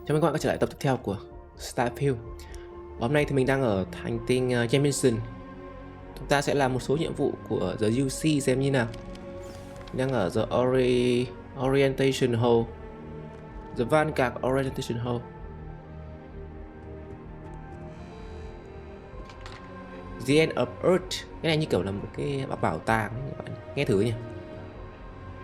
Chào mừng các bạn quay trở lại tập tiếp theo của Starfiled. Hôm nay thì mình đang ở hành tinh Jamison. Chúng ta sẽ làm một số nhiệm vụ của the UC xem như nào. Mình đang ở the Orientation Hole, the Vanguard Orientation Hole. The End of Earth. Cái này như kiểu là một cái bảo tàng ấy, các bạn nghe thử nhỉ.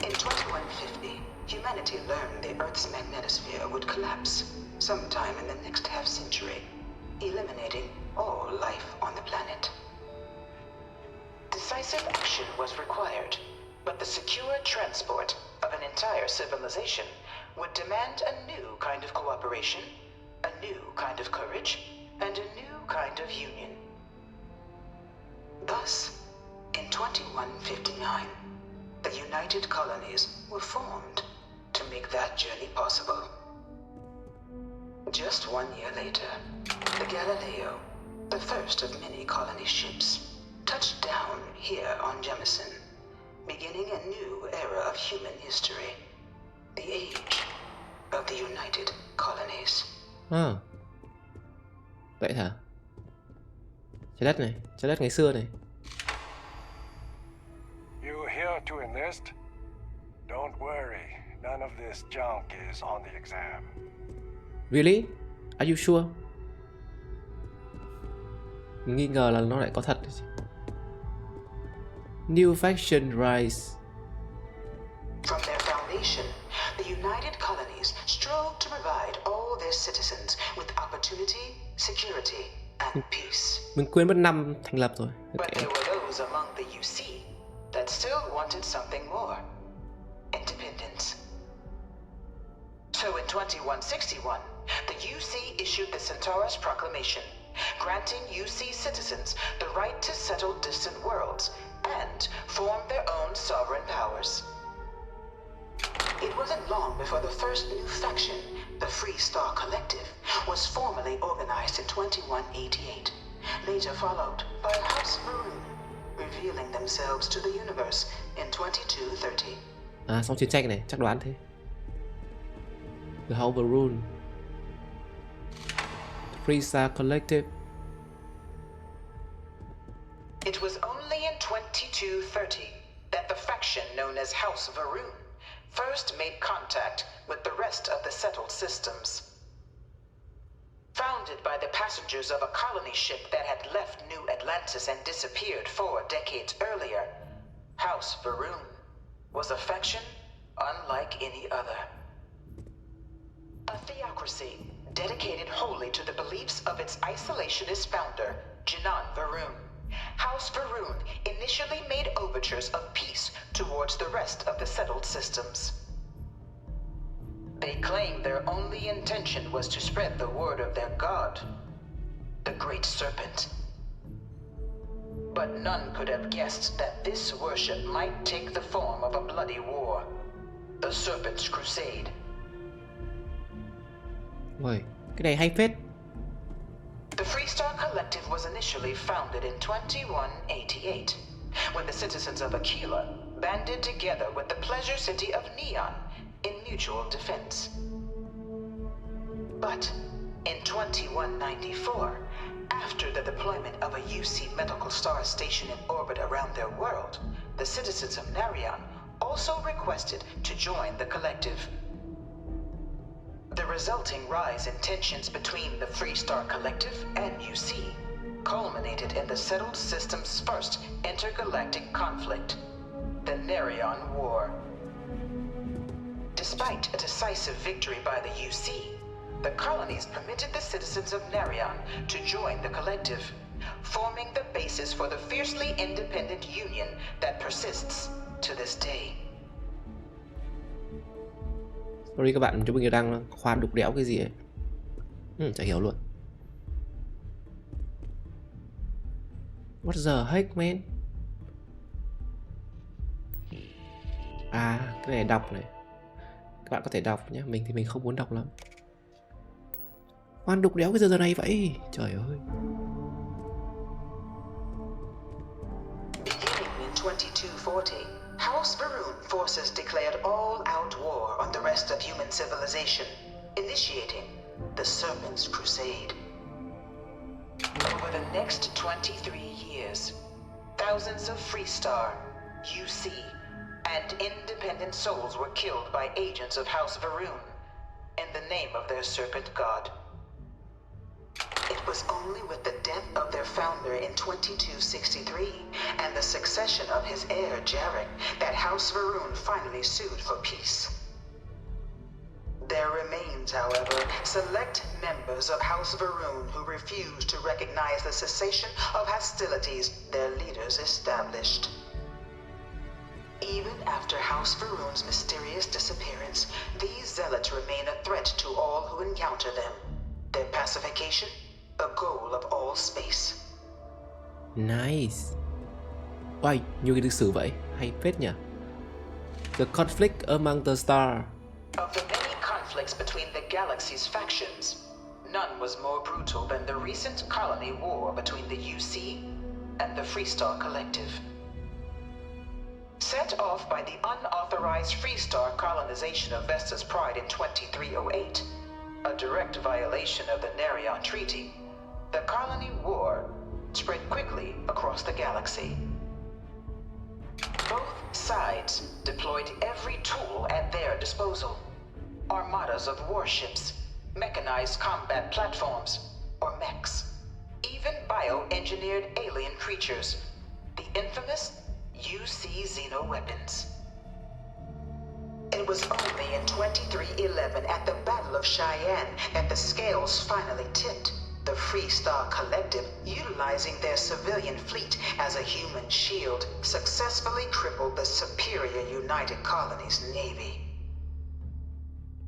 In 2150, humanity learned the Earth's magnetosphere would collapse sometime in the next half century, eliminating all life on the planet. Decisive action was required, but the secure transport of an entire civilization would demand a new kind of cooperation, a new kind of courage, and a new kind of union. Thus, in 2159, the United Colonies were formed to make that journey possible. Just 1 year later, the Galileo, the first of many colony ships, touched down here on Jemison, beginning a new era of human history, the age of the United Colonies. Vậy hả? Trái đất ngày xưa này. You here to enlist? Don't worry, none of this junk is on the exam. Really? Are you sure? Mình nghi ngờ là nó lại có thật. New faction rise. From their foundation, the United Colonies strove to provide all their citizens with opportunity, security, and peace. Mình quên mất năm thành lập rồi. But there were those among the UC that still wanted something more. Independence. So in 2161, the UC issued the Centaurus Proclamation, granting UC citizens the right to settle distant worlds and form their own sovereign powers. It wasn't long before the first new faction, the Free Star Collective, was formally organized in 2188, later followed by House Maroon, revealing themselves to the universe in 2230. Xong chiến tranh này, chắc đoán thế. The House Rule, Free Star Collective. It was only in 2230 that the faction known as House Varoon first made contact with the rest of the settled systems. Founded by the passengers of a colony ship that had left New Atlantis and disappeared 4 decades earlier, House Varoon was a faction unlike any other. A theocracy dedicated wholly to the beliefs of its isolationist founder, Jinan Varoon. House Varoon initially made overtures of peace towards the rest of the settled systems. They claimed their only intention was to spread the word of their god, the Great Serpent. But none could have guessed that this worship might take the form of a bloody war, the Serpent's Crusade. Ôi, cái này hay phết. The Free Star Collective was initially founded in 2188, when the citizens of Aquila banded together with the pleasure city of Neon in mutual defense. But in 2194, after the deployment of a UC medical star station in orbit around their world, the citizens of Narion also requested to join the collective. The resulting rise in tensions between the Free Star Collective and UC culminated in the settled system's first intergalactic conflict, the Narion War. Despite a decisive victory by the UC, the colonies permitted the citizens of Narion to join the collective, forming the basis for the fiercely independent union that persists to this day. Sorry các bạn, chúng mình đang khoan đục đẽo cái gì ấy. Chả hiểu luôn. What the heck man? Cái này đọc này. Các bạn có thể đọc nhé, mình thì mình không muốn đọc lắm. Khoan đục đẽo cái giờ này vậy? Trời ơi. Beginning in 2240, House Varoon forces declared all-out war on the rest of human civilization, initiating the Serpent's Crusade. Over the next 23 years, thousands of Freestar, UC, and independent souls were killed by agents of House Va'ruun in the name of their serpent god. It was only with the death of their founder in 2263 and the succession of his heir Jarek that House Va'ruun finally sued for peace. There remains, however, select members of House Va'ruun who refuse to recognize the cessation of hostilities their leaders established. Even after House Va'ruun's mysterious disappearance, these zealots remain a threat to all who encounter them. Their pacification, a goal of all space. Nice. Uầy, nhiều cái lịch sử vậy, hay phết nhỉ. The conflict among the stars. Of the many conflicts between the galaxy's factions, none was more brutal than the recent colony war between the UC and the Freestar Collective. Set off by the unauthorized Freestar colonization of Vesta's Pride in 2308, a direct violation of the Nerion Treaty, the colony war spread quickly across the galaxy. Both sides deployed every tool at their disposal. Armadas of warships, mechanized combat platforms, or mechs, even bioengineered alien creatures, the infamous UC Xeno weapons. It was only in 2311 at the Battle of Cheyenne that the scales finally tipped. The Freestar Collective, utilizing their civilian fleet as a human shield, successfully crippled the superior United Colonies Navy.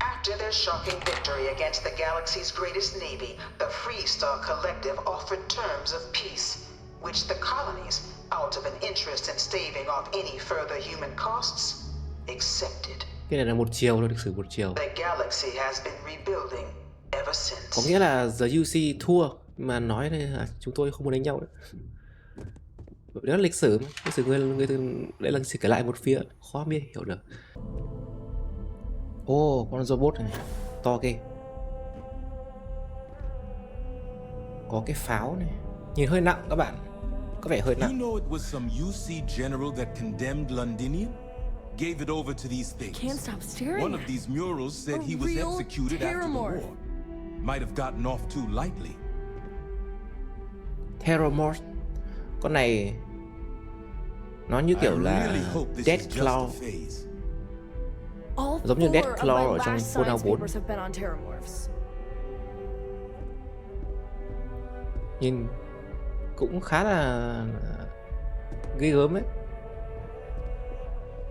After their shocking victory against the galaxy's greatest navy, the Freestar Collective offered terms of peace, which the colonies, out of an interest in staving off any further human costs, accepted. Cái này là một chiều thôi, lịch sử một chiều. The galaxy has been rebuilding ever since. Có nghĩa là The UC thua, mà nói đây là chúng tôi không muốn đánh nhau nữa. Đó là lịch sử người đấy là chỉ kể lại một phía, khó biết hiểu được. Ô, con robot này to kìa. Có cái pháo này, nhìn hơi nặng các bạn, có vẻ hơi You nặng. know it was some UC general that condemned Londinium? Gave it over to these things. Can't stop staring. One of these murals said A he was real executed after the terramorph. war. Might have gotten off too lightly. Terramorph, con này nó như kiểu I là really hope this Death is just a Claw, phase. All giống như Death four Claw of ở my trong last Fallout science 4. papers have been on terramorphs. Nhìn cũng khá là ghê gớm ấy.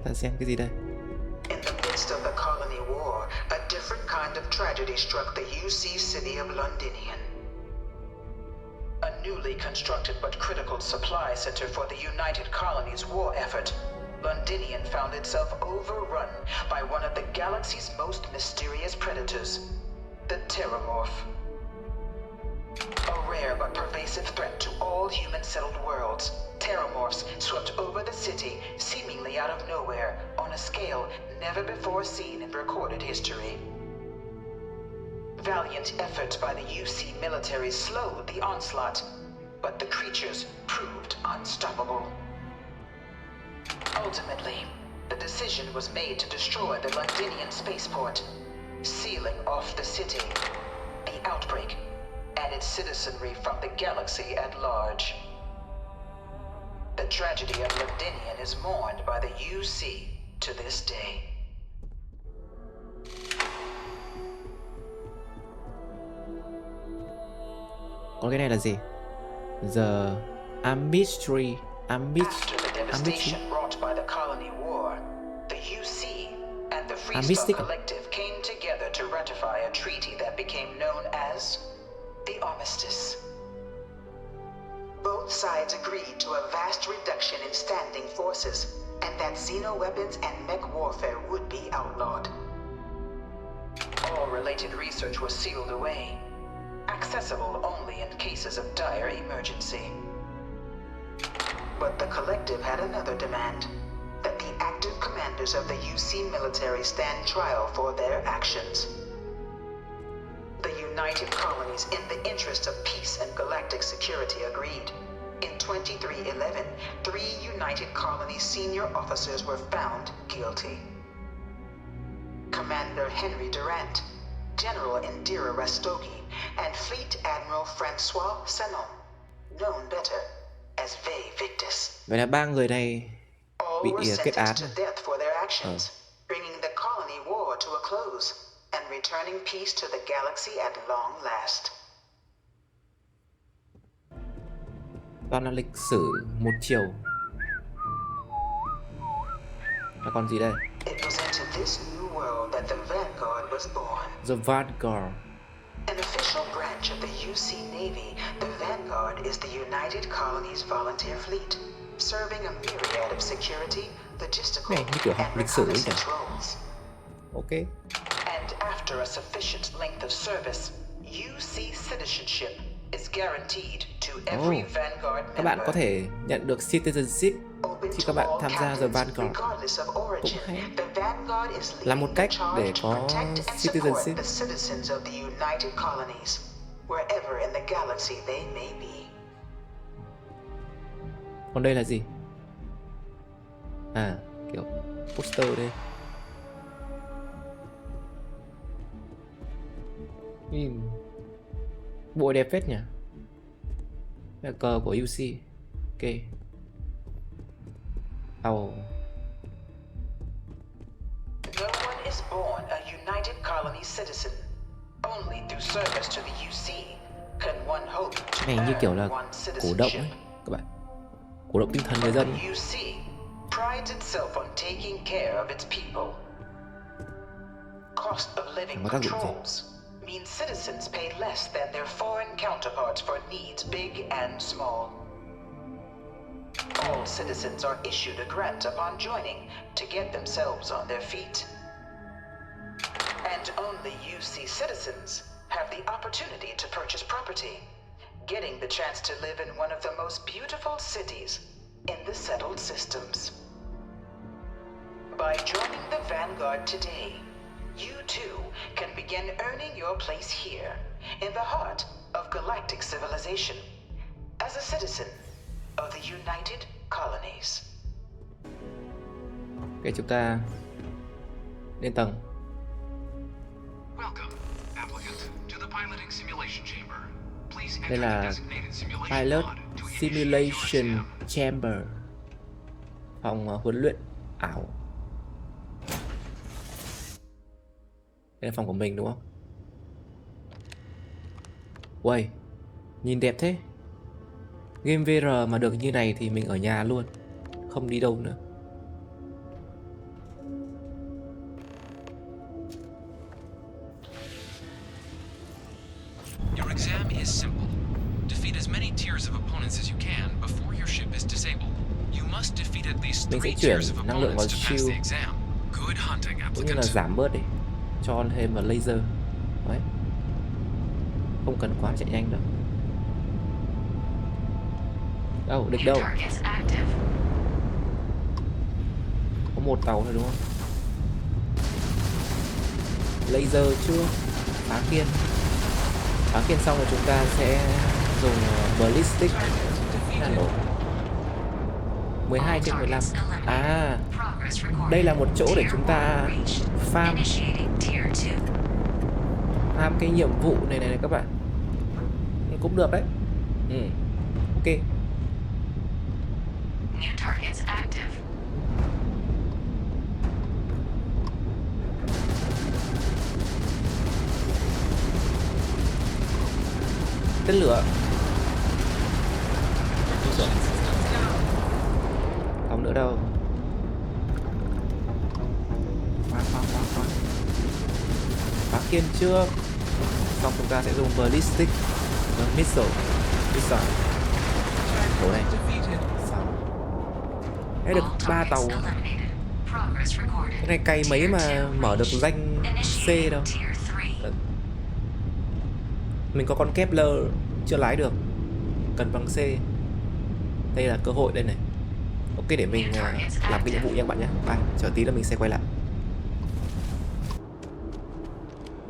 Ta xem cái gì đây. In the midst of the colony war, a different kind of tragedy struck the UC city of Londinian. A newly constructed but critical supply center for the United Colonies' war effort, Londinian found itself overrun by one of the galaxy's most mysterious predators, the Terramorph. A rare but pervasive threat to all human-settled worlds, Terramorphs swept over the city, seemingly out of nowhere, on a scale never before seen in recorded history. Valiant efforts by the UC military slowed the onslaught, but the creatures proved unstoppable. Ultimately, the decision was made to destroy the Londinian spaceport, sealing off the city, the outbreak, and its citizenry from the galaxy at large. The tragedy of Londinian is mourned by the UC to this day. Còn cái này là gì? The Amistry. After the devastation brought by the colony war, the UC and the Freestar Mystic. Collective came together to ratify a treaty that became known as the Armistice. Both sides agreed to a vast reduction in standing forces, and that xeno weapons and mech warfare would be outlawed. All related research was sealed away, accessible only in cases of dire emergency. But the Collective had another demand, that the active commanders of the UC military stand trial for their actions. The united colonies in the interest of peace and galactic security agreed. In 2311, 3 United Colonies senior officers were found guilty. Commander Henry Durant, General Indira Rastogi, and Fleet Admiral Francois Sanon, known better as Victus. Vậy là 3 người này All bị were kết án. sentenced to death for their actions, bringing the colony war to a close and returning peace to the galaxy at long last. Toàn là lịch sử một chiều. Là còn gì đây? It was into this new world that the Vanguard was born. The Vanguard. An official branch of the UC Navy, the Vanguard is the United Colonies volunteer fleet, serving a myriad of security, logistical, Này, như kiểu học and lịch sử ấy nhỉ? reconnaissance roles. Ok. And after a sufficient length of service, UC citizenship is guaranteed to every Vanguard Các bạn member. có thể nhận được citizenship Open khi to các bạn all tham gia The captains, Vanguard. regardless of origin. Cũng hay. The Vanguard is Là một leading cách the charge để to có protect and citizenship. support the citizens of the United Colonies, wherever in the galaxy they may be. Còn đây là gì? À, kiểu poster đây. Bộ đẹp phết nhỉ. Đây là cờ của UC. Ok. Oh. No one is born a United Colony citizen. Only through service to the UC can one hope to Này như kiểu là earn one cổ động citizenship. ấy các bạn. Cổ động tinh thần người dân. The UC prides itself on taking care of its people. Cost of living Có tác dụng gì? controls mean citizens pay less than their foreign counterparts for needs big and small. All citizens are issued a grant upon joining to get themselves on their feet. And only UC citizens have the opportunity to purchase property, getting the chance to live in one of the most beautiful cities in the settled systems. By joining the Vanguard today, you too can begin earning your place here, in the heart of galactic civilization, as a citizen of the United Colonies. Ok, chúng ta lên tầng. Welcome, applicant, to the piloting simulation chamber. Please Đây enter the là designated simulation Pilot pod to initiate your Simulation exam. Chamber. Phòng huấn luyện ảo. Đây là phòng của mình đúng không? Uầy, nhìn đẹp thế. Game VR mà được như này thì mình ở nhà luôn, không đi đâu nữa. Your exam is simple. Defeat as many tiers of opponents as you can before your ship is disabled. You must defeat at least Mình sẽ 3 chuyển tiers of năng lượng vào opponents to pass shield. the exam. Good hunting, Cũng như là applicant. giảm bớt đi, cho thêm vào laser. Đấy, không cần quá chạy nhanh đâu. Đâu, địch đâu? Có một tàu thôi đúng không? Laser chưa? Phá kiên. Phá kiên xong rồi chúng ta sẽ dùng ballistic là nổ. 12/15. À, đây là một chỗ để chúng ta farm cái nhiệm vụ này các bạn. Cũng được đấy. Ok. Tên lửa. Không nữa đâu. Phá kiên trước. Xong chúng ta sẽ dùng ballistic missile. Chỗ này. Xong. Đấy được 3 tàu. Cái này cày mấy mà mở được danh C đâu. Mình có con Kepler chưa lái được, cần bằng C. Đây là cơ hội đây này. Ok, để mình làm cái nhiệm vụ nha các bạn nhé. Bye, chờ tí là mình sẽ quay lại.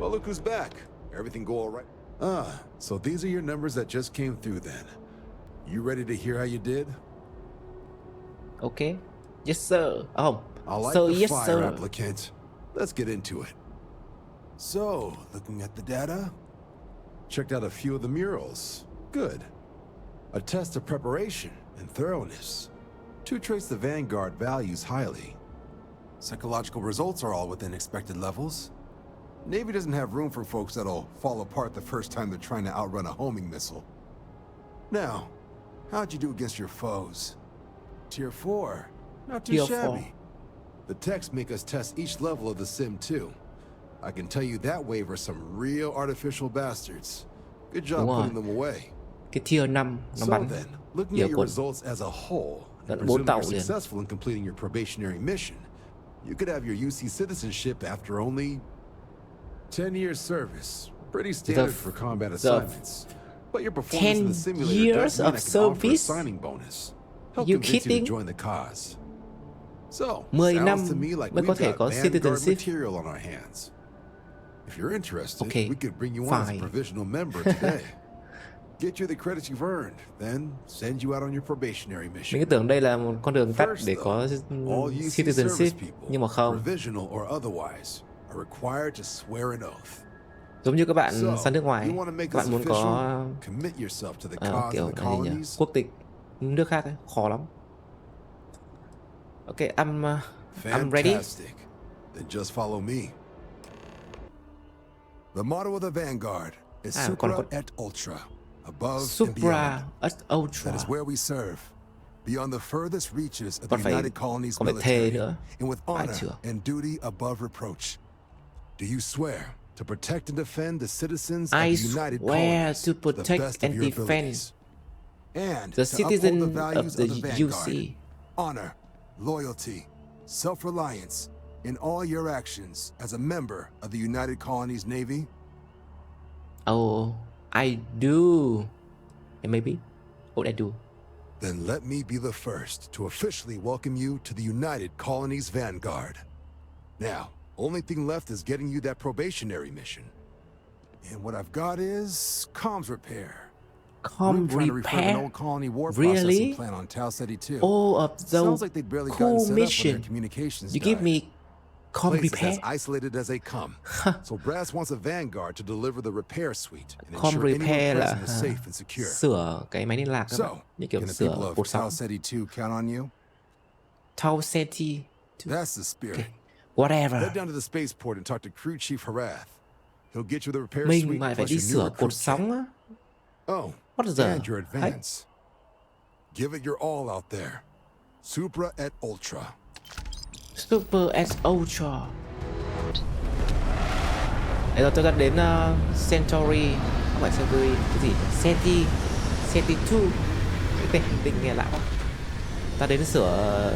Well, look who's back. Everything go all right? So these are your numbers that just came through then. You ready to hear how you did? Ok. Yes sir. Oh. I like So the yes fire, sir. applicant. Let's get into it. So, looking at the data, checked out a few of the murals. Good. A test of preparation and thoroughness. Two traits the Vanguard values highly. Psychological results are all within expected levels. Navy doesn't have room for folks that'll fall apart the first time they're trying to outrun a homing missile. Now, how'd you do against your foes? Tier 4. Not too Tier 4. shabby. The techs make us test each level of the sim too. I can tell you that waiver some real artificial bastards. Good job Wow. putting them away. Cái tier 5 nó So bắn then, looking nhiều at your quân. results as a whole, Tận and 4 presuming tàu you're liền. successful in completing your probationary mission, you could have your UC citizenship after only 10 years service. Pretty standard for combat assignments. But your performance in the 10 simulator years does mean of I can offer a service? signing bonus. Help You convince you kidding? to join the cause. So, 10 năm sounds to me like mới có we've thể got có Vanguard citizenship. material on our hands. If you're interested, Okay, we could bring you on as a fine. provisional member today. Get you the credits you've earned, then send you out on your probationary Mình mission. cứ tưởng đây là một con đường tắt First, để có though, all UC service citizenship, people, nhưng mà không. provisional or otherwise, are required to swear an oath. Giống như các bạn So, sang nước ngoài, you want to make các bạn this muốn có official? Commit yourself to the cause kiểu of the là gì nhỉ? colonies. Quốc tịch nước khác ấy, khó lắm. Ok, I'm ready. Fantastic. Then just follow me. The motto of the Vanguard is Ah, Supra con- et Ultra, above and Supra beyond. at Ultra. That is where we serve, beyond the furthest reaches of Còn the phải- United Colonies còn phải thề military, nữa. and with Phải honor chưa? and duty above reproach. Do you swear to protect and defend the citizens of I the United swear Colonies to the protect best of and your defend abilities, and the to uphold citizen the of values the of the Vanguard, UC. honor, loyalty, self-reliance in all your actions as a member of the United Colonies Navy? Oh, I do. And maybe what I do. Then let me be the first to officially welcome you to the United Colonies Vanguard. Now, only thing left is getting you that probationary mission. And what I've got is comms repair. Com We're trying to refurb an repair old colony war Really? processing plant on Tau City 2. all of the Sounds like they'd barely gotten cool set up when mission. their communications You give died. me com Place is repair. as isolated as they come. So Brass wants a Vanguard to deliver the repair suite and Com ensure anyone repair là present is safe and secure. sửa cái máy liên lạc các So, bạn, như kiểu can the people sửa of cột Tau sóng. City 2 count on you? Tau City, That's the spirit. whatever. Head down to the spaceport and talk to Crew Chief Harath. He'll get you the repair Mình suite mà phải plus đi your new sửa recruit cột kit. sóng á. Oh, What is that? and your advance. Give it your all out there. Supra et Ultra. Super S Ultra. Để rồi tôi đã đến Centauri, không phải Centauri, cái gì? Centi 2. Cái tên hành tinh nghe lạ quá. Ta đến sửa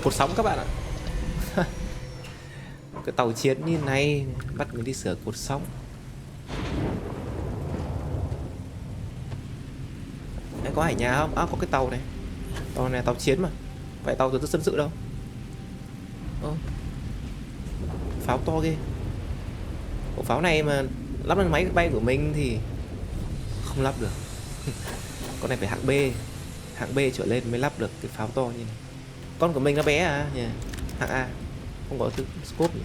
cột sóng các bạn ạ. Cái tàu chiến như này bắt mình đi sửa cột sóng. Đây có hải nhà không? À, có cái tàu này. Tàu này là tàu chiến mà. Phải tàu từ dân sự đâu. Pháo to ghê. Bộ pháo này mà lắp lên máy bay của mình thì không lắp được. Con này phải hạng B. Hạng B trở lên mới lắp được cái pháo to như này. Con của mình nó bé à nhỉ? Hạng A. Không có thứ scope nhỉ?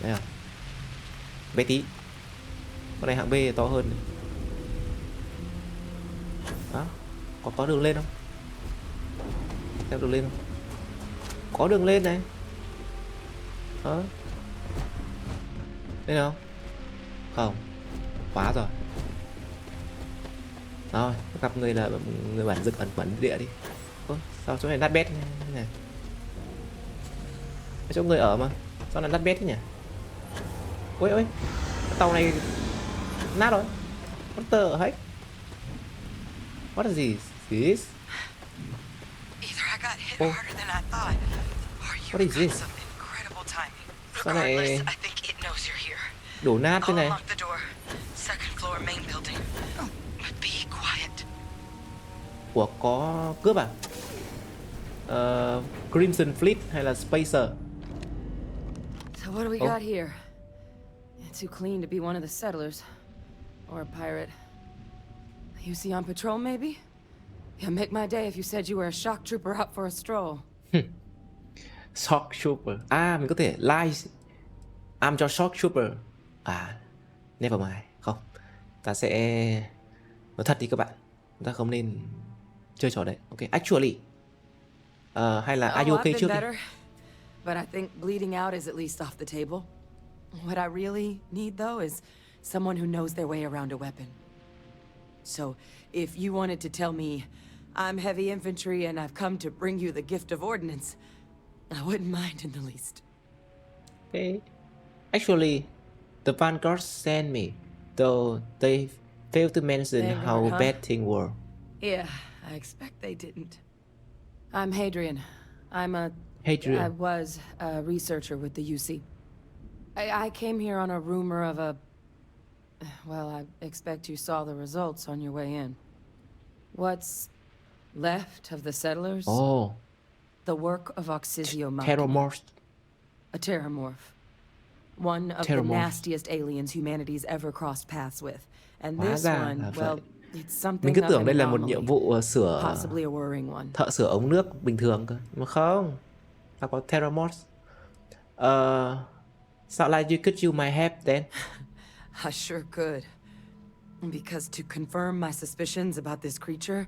Đây không? Bé tí. Con này hạng B to hơn này. Đó. Có đường lên không? Theo đường lên không? Có đường lên này. Đó. Đây nào? Không. Quá rồi. Rồi, gặp người là người bản dựng ẩn địa đi. Ơ, sao chỗ này nát bét như này? Cái chỗ người ở mà. Sao lại nát bét thế nhỉ? Ôi ôi. Cái tàu này nát rồi. What the heck? What is this? Either I got hit Oh. harder than I thought, or you What is got this? some incredible timing. Sao này Regardless, I think it knows you're here. đổ nát thế I'll này? unlock the door. Second floor main building. But be quiet. Ủa có cướp à? Crimson Fleet hay là Spacer? So what do we Oh. got here? Too clean to be one of the settlers. Or a pirate. You see on patrol, maybe? Yeah, make my day if you said you were a shock trooper out for a stroll. Shock trooper. À, mình có thể lie. I'm your shock trooper. À, never mind. Không. Ta sẽ nói thật đi các bạn. Chúng ta không nên chơi trò đấy. Ok, actually. Hay là are you okay I've trước been đi? better, but I think bleeding out is at least off the table. What I really need, though, is someone who knows their way around a weapon. So, if you wanted to tell me, I'm heavy infantry and I've come to bring you the gift of ordnance, I wouldn't mind in the least. Okay. Actually, the Vanguard sent me, though they failed to mention Vanguard, how huh? bad things were. Yeah, I expect they didn't. I'm Hadrian. I Hadrian. was a researcher with the UC. I came here on a rumor of a... Well, I expect you saw the results on your way in. What's left of the settlers? Oh, The work of Ozymo. Terrormorph. A terramorph. One of the Terramorph. nastiest aliens humanity's ever crossed paths with. And Hóa this ra one, là well, vậy. it's something Mình cứ of tưởng an đây là một anomaly. nhiệm vụ sửa Possibly a worrying one. thợ sửa ống nước bình thường cơ. Mà không. Nó có Terrormorph. Sound like you could use my help then. I sure could. Because to confirm my suspicions about this creature,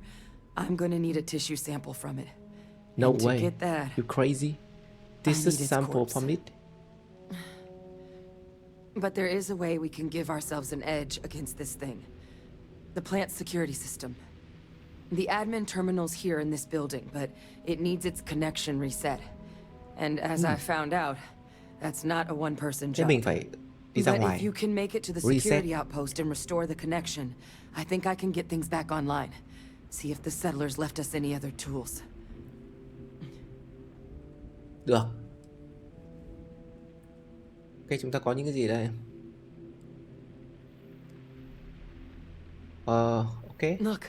I'm gonna need a tissue sample from it. No And to way. get that, You crazy? This need is its sample corpse. from it. But there is a way we can give ourselves an edge against this thing. The plant's security system. The admin terminal's here in this building, but it needs its connection reset. And as I found out, that's not a one-person Thế job. mình phải đi ra But if ngoài. you can make it to the Reset. security outpost and restore the connection, I think I can get things back online. See if the settlers left us any other tools. Được. Ok, chúng ta có những cái gì đây? Ok. Look,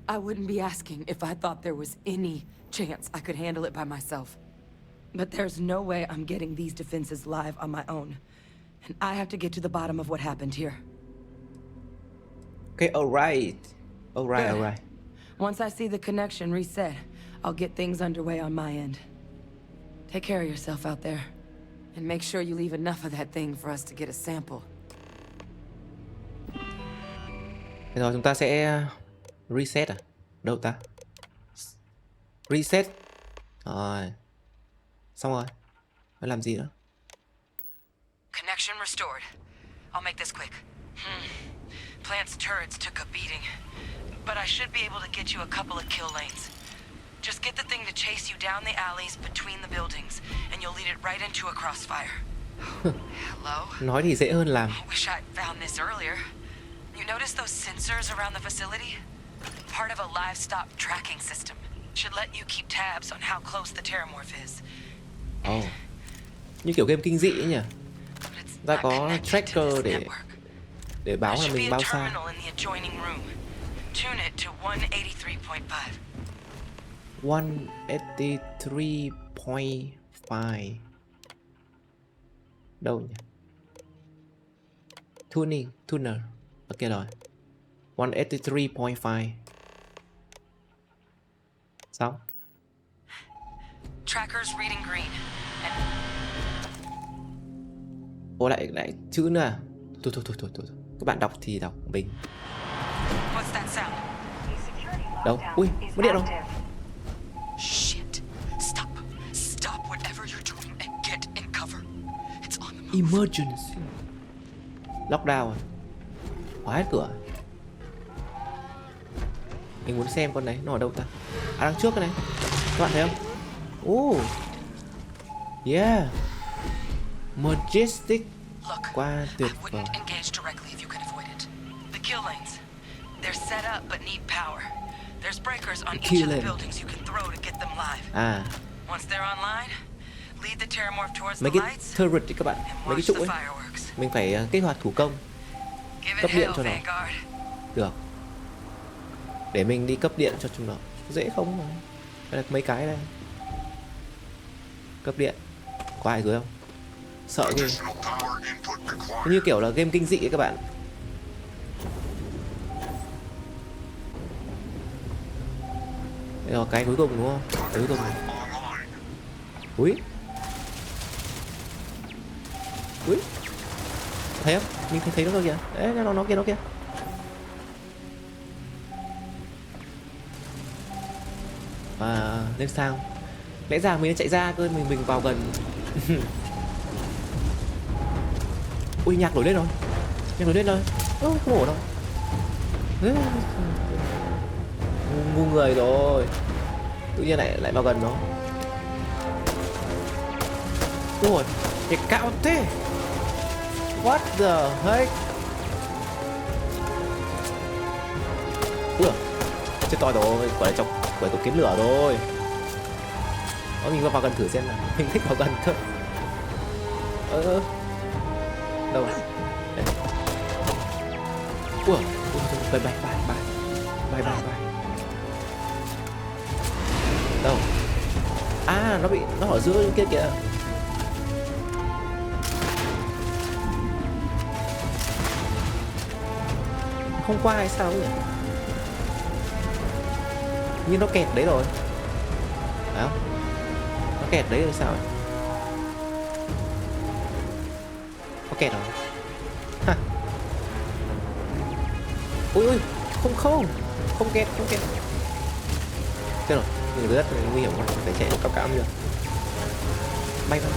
I wouldn't be asking if I thought there was any chance I could handle it by myself. But there's no way I'm getting these defenses live on my own. And I have to get to the bottom of what happened here. Ok, alright. Alright, Good. alright. Once I see the connection reset, I'll get things underway on my end. Take care of yourself out there. And make sure you leave enough of that thing for us to get a sample. Thế rồi chúng ta sẽ reset à? Đâu ta? Reset. Rồi. Xong rồi. Phải làm gì nữa? Connection restored. I'll make this quick. Plant's turrets took a beating, but I should be able to get you a couple of kill lanes. Just get the thing to chase you down the alleys between the buildings, and you'll lead it right into a crossfire. Hello? Nói thì dễ hơn làm. Wish I'd found this earlier. You notice those sensors around the facility? Part of a livestock tracking system. Should let you keep tabs on how close the terramorph is. Oh. Như kiểu game kinh dị ấy nhỉ? But it's Ta not có connected to tracker this để network. báo There là should be mình a bao xa. terminal in the adjoining room. Tune it to 183.5. 183.5. Đâu nhỉ? Tuner. Ok rồi. 183.5. Xong. Tracker's reading green. And Ồ lại chữ nữa à? Thôi. Các bạn đọc thì đọc mình. what's that sound? Đâu? Ui, mất điện rồi. Shit. Stop whatever you're doing and get in cover. It's on the move. Emergency. Lockdown à? Khóa hết cửa. Mình muốn xem con này nó ở đâu ta? À, đằng trước cái này. Các bạn thấy không? Oh. Yeah. Majestic. Look, Quá I tuyệt vời. wouldn't engage directly if you can avoid it. The kill lanes. They're set up but need power. There's breakers on each Kill of the lane. buildings you can throw to get them live. À, Once they're online, lead the terramorph towards mấy the cái lights turret đi các bạn. and Mấy cái watch trụ the ấy. fireworks. Mình phải kích hoạt thủ công. Give Cấp it điện hell, cho nó. Vanguard. Được. Để mình đi cấp điện cho chúng nó. Dễ không mà. Đây là mấy cái đây. Cấp điện. Có ai dưới không? Sợ ghê. Như kiểu là game kinh dị ấy các bạn. Đây là cái cuối cùng đúng không? Cái cuối cùng này. Ui. Ui. Thấy không? Mình thấy nó rồi kìa. Đấy, nó kia. Và lên sao? Lẽ ra mình chạy ra cơ, mình vào gần. Ui, nhạc nổi lên rồi. Không ổn đâu. Ngu người rồi. Tự nhiên lại vào gần nó. Ôi, cái cạo thế. What the heck? Ui, chết to rồi, quả tổ kiến lửa rồi. Mình vào gần thử xem nào. Mình thích vào gần cơ. Đâu rồi? Ui, bye. Đâu? À, nó ở giữa kia kìa. Không qua hay sao nhỉ? Nhưng nó kẹt đấy rồi. Phải không? Nó kẹt đấy rồi sao ấy? Nó kẹt rồi. Ha. Ui, không kẹt. Chết rồi, mình rất là nguy hiểm quá, phải chạy cao được. Bay vào.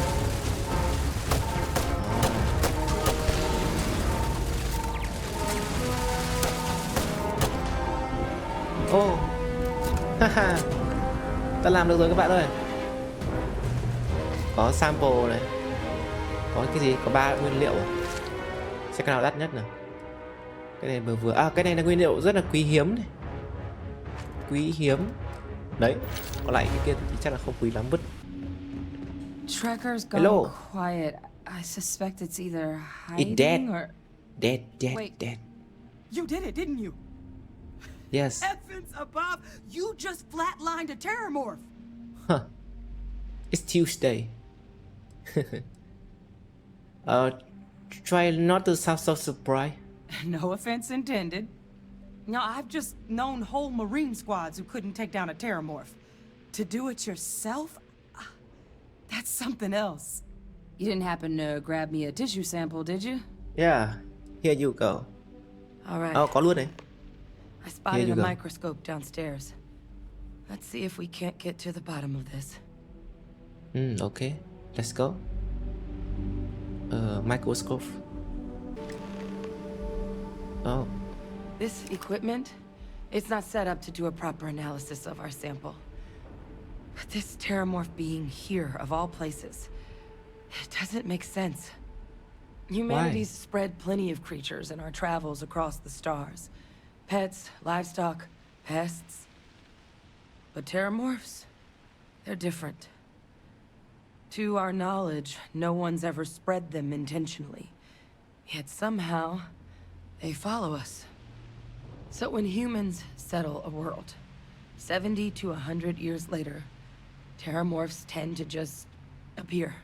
Ô, haha, ta làm được rồi các bạn ơi. Có sample này, có cái gì, có 3 nguyên liệu. Xem cái nào đắt nhất nào. Cái này vừa cái này là nguyên liệu rất là quý hiếm này. Quý hiếm. Đấy, còn lại cái kia thì chắc là không quý lắm vứt. Tracker's Hello. gone quiet. I suspect it's either It dead. hiding or... Dead. Wait. You did it, didn't you? Yes. Heavens above! You just flatlined a terramorph! Huh. It's Tuesday. Try not to sound so surprised. No offense intended. No, I've just known whole Marine squads who couldn't take down a terramorph. To do it yourself? That's something else. You didn't happen to grab me a tissue sample, did you? Yeah, here you go. All right. Có luôn này. I spotted you a go. microscope downstairs. Let's see if we can't get to the bottom of this. Okay. Let's go. Microscope. Oh. This equipment, it's not set up to do a proper analysis of our sample. But this terramorph being here, of all places, it doesn't make sense. Humanity's spread plenty of creatures in our travels across the stars. Pets, livestock, pests. But terramorphs, they're different. To our knowledge, no one's ever spread them intentionally. Yet somehow, they follow us. So when humans settle a world, 70 to 100 years later, terramorphs tend to just appear.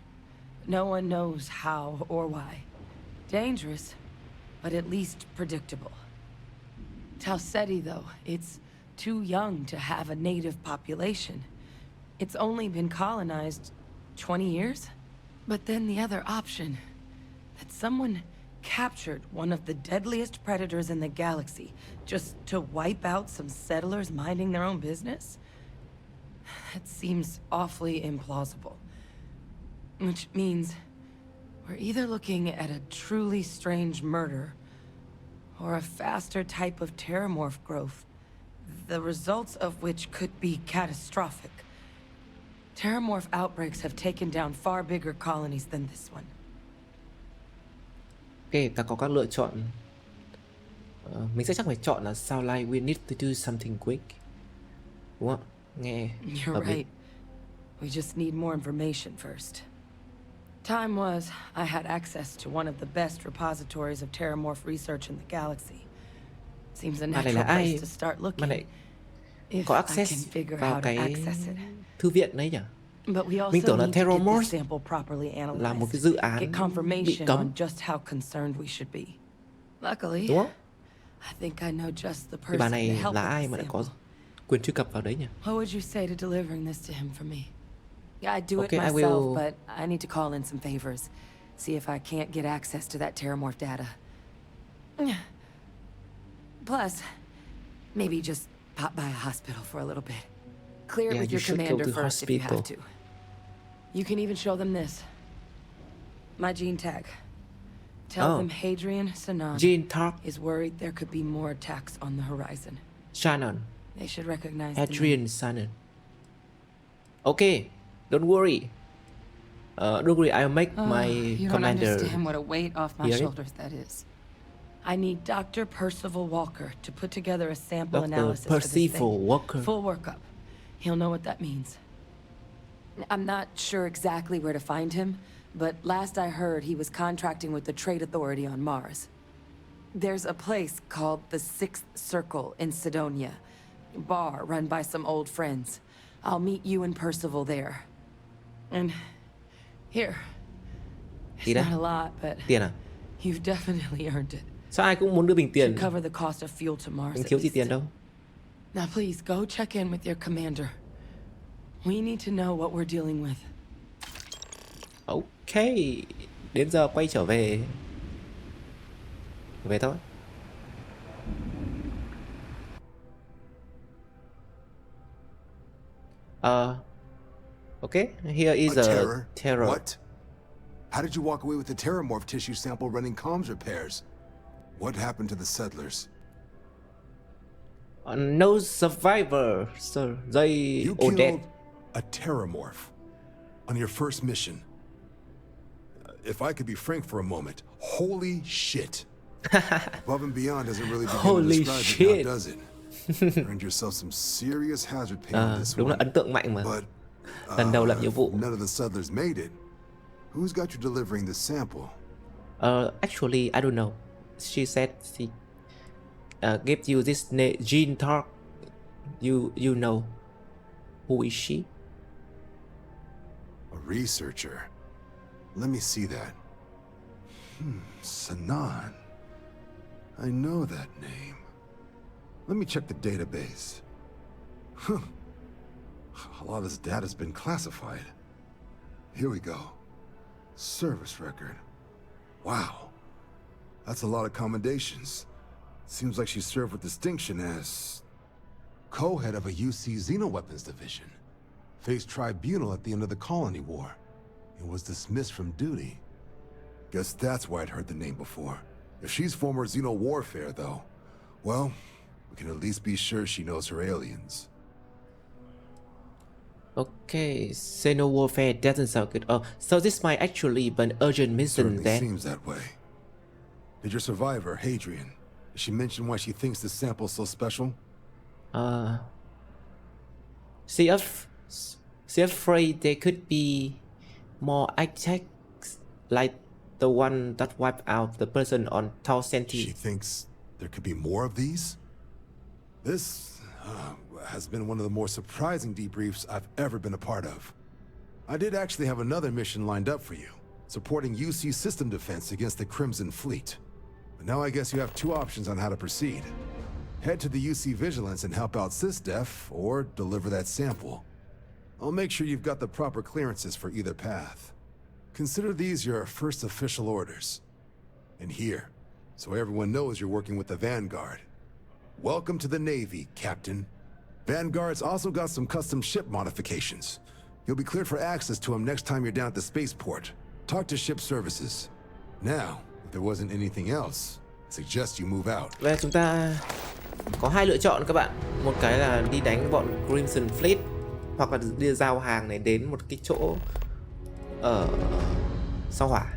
No one knows how or why. Dangerous, but at least predictable. Talseti, though, it's too young to have a native population. It's only been colonized 20 years? But then the other option, that someone captured one of the deadliest predators in the galaxy just to wipe out some settlers minding their own business? That seems awfully implausible. Which means we're either looking at a truly strange murder or a faster type of terramorph growth, the results of which could be catastrophic. Terramorph outbreaks have taken down far bigger colonies than this one. Ok, ta có các lựa chọn. Mình sẽ chắc phải chọn là sound like we need to do something quick. Đúng không? Nghe You're hợp lý. right. We just need more information first. Time was, I had access to one of the best repositories of terramorph research in the galaxy. Seems a Mà này natural là ai place to start mà looking. lại If có I access can figure vào how to cái access it. thư viện đấy nhỉ? But we also Mình tưởng là need to get terramorph this sample properly là một cái analyzed. dự Get án bị confirmation cấm, on just how concerned we should be. Luckily, đúng không? I think I know just the Thì bà person to này help là with ai the mà lại có sample. quyền truy cập vào đấy nhỉ? What would you say to delivering this to him for me? I'd do it Okay, I myself, will- but I need to call in some favors. See if I can't get access to that terramorph data. Plus, maybe just pop by a hospital for a little bit. Clear it Yeah, with you your should go commander to first if you have hospital. to. You can even show them this. My gene tag. Tell Oh. them Hadrian Sanan Gene Tag is worried there could be more attacks on the horizon. Shannon. They should recognize the name. Adrian Shannon. Okay, don't worry. Don't worry, I'll make my You don't commander. understand what a weight off my hear it. shoulders that is. I need Dr. Percival Walker to put together a sample Dr. analysis for this Percival thing. Walker. Full workup. He'll know what that means. I'm not sure exactly where to find him, but last I heard he was contracting with the Trade Authority on Mars. There's a place called the Sixth Circle in Sidonia. Bar run by some old friends. I'll meet you and Percival there. And here. Gì It's đó? not a lot, but Tiền à? you've definitely earned it. Sao ai cũng muốn đưa mình tiền? Should cover the cost of fuel to Mars Mình at thiếu gì least. tiền đâu. Now please, go check in with your commander. We need to know what we're dealing with. Ok, đến giờ quay trở về. Về thôi. Okay, here is a terror. What? How did you walk away with the terramorph tissue sample running comms repairs? What happened to the settlers? No survivor, sir. They You all dead. killed a terramorph on your first mission. If I could be frank for a moment, holy shit. Above and beyond doesn't really begin Holy to describe shit. it now, does it? Earned yourself some serious hazard pay on this Đúng là one. ấn tượng mạnh mà. But Lần đầu làm nhiệm vụ. none of the settlers made it. Who's got you delivering the sample? Actually, I don't know. She said she gave you this gene talk. You know who is she? A researcher. Let me see that. Sanan. I know that name. Let me check the database. A lot of this data's been classified. Here we go. Service record. Wow. That's a lot of commendations. Seems like she served with distinction as co-head of a UC Xenoweapons division. Faced tribunal at the end of the Colony War. And was dismissed from duty. Guess that's why I'd heard the name before. If she's former Xeno warfare, though, well, we can at least be sure she knows her aliens. Okay, Xeno warfare doesn't sound good. Oh, so this might actually be an urgent mission Certainly then. seems that way. Did your survivor, Hadrian, did she mention why she thinks this sample's so special? She afraid there could be more attacks like the one that wiped out the person on Tau She Centi. thinks there could be more of these? This has been one of the more surprising debriefs I've ever been a part of. I did actually have another mission lined up for you, supporting UC system defense against the Crimson Fleet. But now I guess you have two options on how to proceed. Head to the UC Vigilance and help out SysDef, or deliver that sample. I'll make sure you've got the proper clearances for either path. Consider these your first official orders. And here, so everyone knows you're working with the Vanguard. Welcome to the Navy, Captain. Vanguard's also got some custom ship modifications. You'll be cleared for access to them next time you're down at the spaceport. Talk to ship services. Now, if there wasn't anything else, I suggest you move out. Và chúng ta có hai lựa chọn các bạn. Một cái là đi đánh bọn Crimson Fleet, hoặc là đi giao hàng này đến một cái chỗ ở sao hỏa.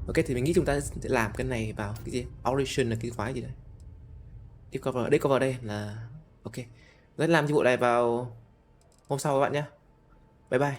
Ok, thì mình nghĩ chúng ta sẽ làm cái này vào cái gì? Operation là cái quái gì đấy? Đây cover đây là ok. Rất làm nhiệm vụ này vào hôm sau các bạn nhé. Bye bye.